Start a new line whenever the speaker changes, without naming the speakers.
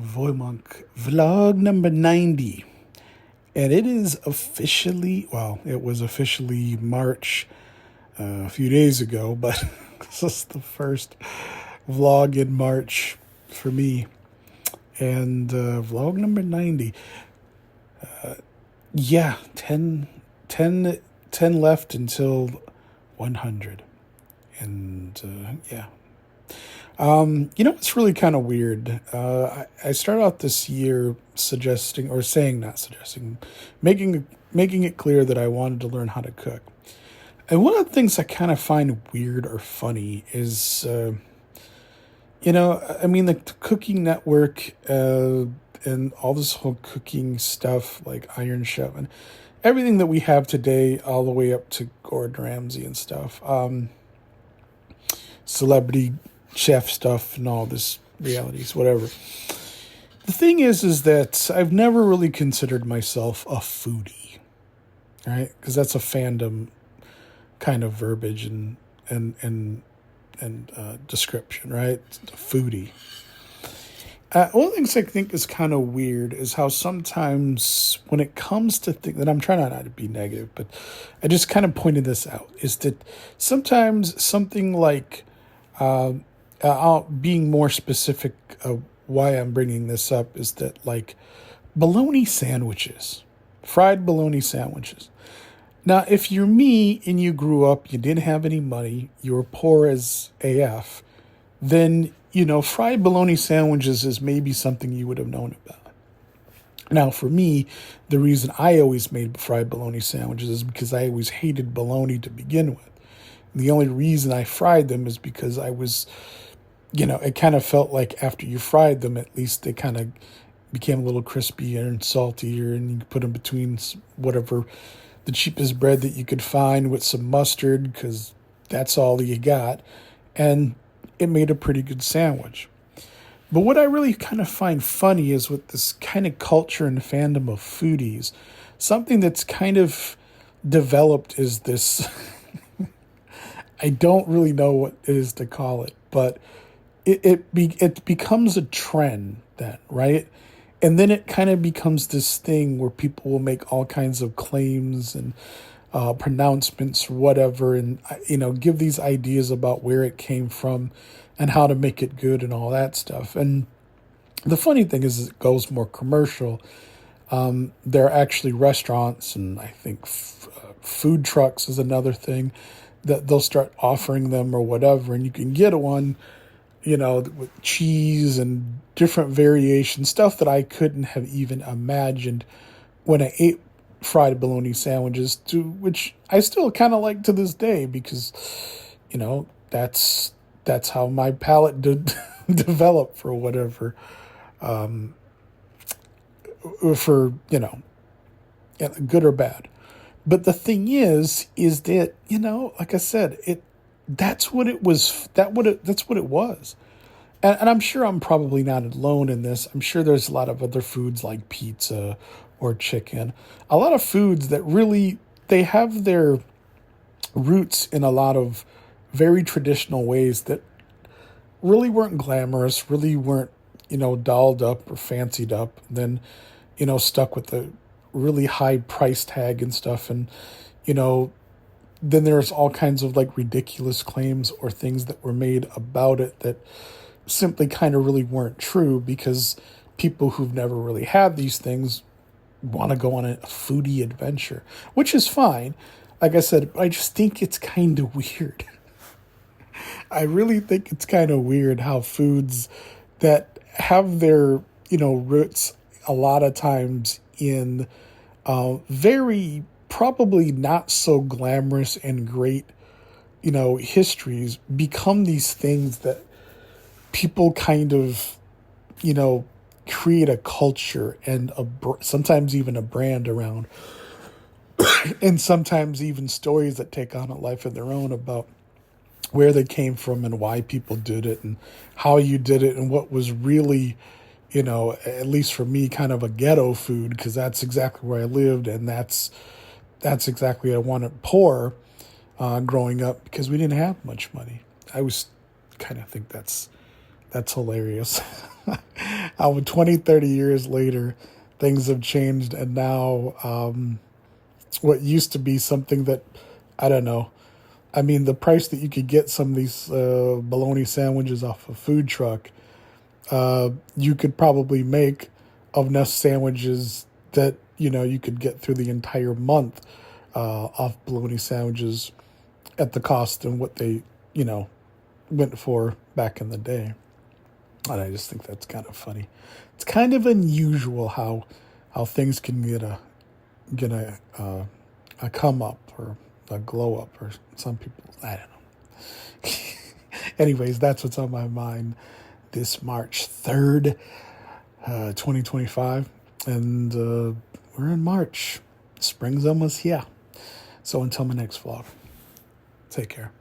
VoyMonk vlog number 90. And it is it was officially March a few days ago, but this is the first vlog in March for me. And vlog number 90. Yeah, 10 left until 100. And yeah. It's really kind of weird. I started out this year making it clear that I wanted to learn how to cook. And one of the things I kind of find weird or funny is, the Cooking Network and all this whole cooking stuff like Iron Chef and everything that we have today, all the way up to Gordon Ramsay and stuff. Celebrity chef stuff and all this realities, whatever. The thing is that I've never really considered myself a foodie, right? Because that's a fandom kind of verbiage and description, right? A foodie. One of the things I think is kind of weird is how sometimes when it comes to things, and I'm trying not to be negative, but I just kind of pointed this out, is that sometimes something like being more specific of why I'm bringing this up is that, like, bologna sandwiches, fried bologna sandwiches. Now, if you're me and you grew up, you didn't have any money, you were poor as AF, then, fried bologna sandwiches is maybe something you would have known about. Now, for me, the reason I always made fried bologna sandwiches is because I always hated bologna to begin with. The only reason I fried them is because I was, it kind of felt like after you fried them, at least they kind of became a little crispier and saltier, and you could put them between whatever the cheapest bread that you could find with some mustard, because that's all you got, and it made a pretty good sandwich. But what I really kind of find funny is with this kind of culture and fandom of foodies, something that's kind of developed is this... I don't really know what it is to call it, but it becomes a trend then, right? And then it kind of becomes this thing where people will make all kinds of claims and pronouncements or whatever, and give these ideas about where it came from and how to make it good and all that stuff. And the funny thing is, it goes more commercial. There are actually restaurants, and I think food trucks is another thing that they'll start offering them or whatever, and you can get one, with cheese and different variations, stuff that I couldn't have even imagined when I ate fried bologna sandwiches, which I still kind of like to this day, because, that's how my palate developed for whatever, good or bad. But the thing is that, like I said, that's what it was. That's what it was. And I'm sure I'm probably not alone in this. I'm sure there's a lot of other foods like pizza or chicken. A lot of foods that really, they have their roots in a lot of very traditional ways that really weren't glamorous, really weren't, dolled up or fancied up, and then, stuck with the really high price tag and stuff. And, then there's all kinds of like ridiculous claims or things that were made about it that simply kind of really weren't true, because people who've never really had these things want to go on a foodie adventure, which is fine. Like I said, I just think it's kind of weird. I really think it's kind of weird how foods that have their, roots a lot of times in very probably not so glamorous and great, histories, become these things that people kind of, create a culture and sometimes even a brand around, and sometimes even stories that take on a life of their own about where they came from and why people did it and how you did it and what was really, at least for me, kind of a ghetto food, because that's exactly where I lived, and that's exactly what I wanted poor growing up, because we didn't have much money. I was kind of think that's hilarious. how 20, 30 years later, things have changed. And now what used to be something that, I don't know, I mean, the price that you could get some of these bologna sandwiches off a food truck, you could probably make enough sandwiches that, you could get through the entire month off bologna sandwiches at the cost and what they, went for back in the day. And I just think that's kind of funny. It's kind of unusual how things can get a come up or a glow up, or some people, I don't know. Anyways, that's what's on my mind this March 3rd, 2025. And we're in March. Spring's almost here. So until my next vlog, take care.